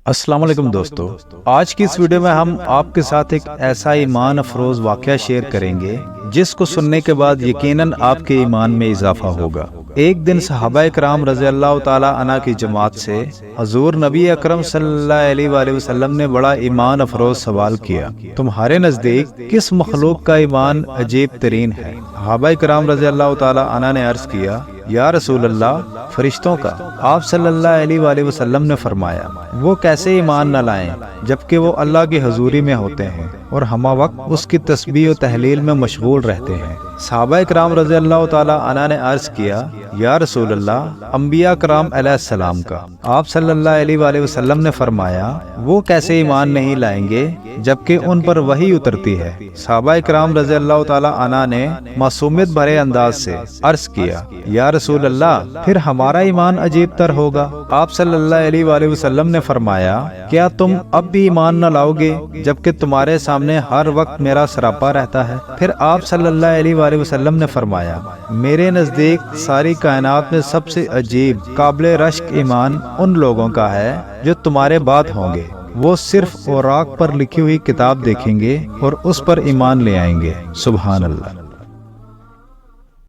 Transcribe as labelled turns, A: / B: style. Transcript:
A: السلام علیکم دوستو، آج کی اس ویڈیو میں ہم آپ کے ساتھ ایک ایسا ایمان افروز واقعہ شیئر کریں گے جس کو سننے کے بعد یقیناً آپ کے ایمان میں اضافہ ہوگا۔ ایک دن صحابہ کرام رضی اللہ تعالی عنہ کی جماعت سے حضور نبی اکرم صلی اللہ علیہ وآلہ وسلم نے بڑا ایمان افروز سوال کیا، تمہارے نزدیک کس مخلوق کا ایمان عجیب ترین ہے؟ صحابہ کرام رضی اللہ تعالی عنہ نے عرض کیا، یا رسول اللہ، فرشتوں کا۔ آپ صلی اللہ علیہ وآلہ وسلم نے فرمایا، وہ کیسے ایمان نہ لائیں جبکہ وہ اللہ کی حضوری میں ہوتے ہیں اور ہمہ وقت اس کی تسبیح و تحلیل میں مشغول رہتے ہیں۔ صحابہ کرام رضی اللہ تعالی عنہ نے عرض کیا، یا رسول اللہ، انبیاء کرام علیہ السلام کا۔ آپ صلی اللہ علیہ وآلہ وسلم نے فرمایا، وہ کیسے ایمان نہیں لائیں گے جبکہ ان پر وحی اترتی ہے۔ صحابہ کرام رضی اللہ تعالی عنہ نے معصومیت بھرے انداز سے عرض کیا، یا رسول اللہ، پھر ہمارا ایمان عجیب تر ہوگا۔ آپ صلی اللہ علیہ وآلہ وسلم نے فرمایا، کیا تم اب بھی ایمان نہ لاؤ گے جبکہ تمہارے سامنے ہر وقت میرا سراپا رہتا ہے؟ پھر آپ صلی اللہ علیہ وآلہ وسلم نے فرمایا، میرے نزدیک ساری کائنات میں سب سے عجیب قابل رشک ایمان ان لوگوں کا ہے جو تمہارے بعد ہوں گے۔ وہ صرف اوراق پر لکھی ہوئی کتاب دیکھیں گے اور اس پر ایمان لے آئیں گے۔ سبحان اللہ۔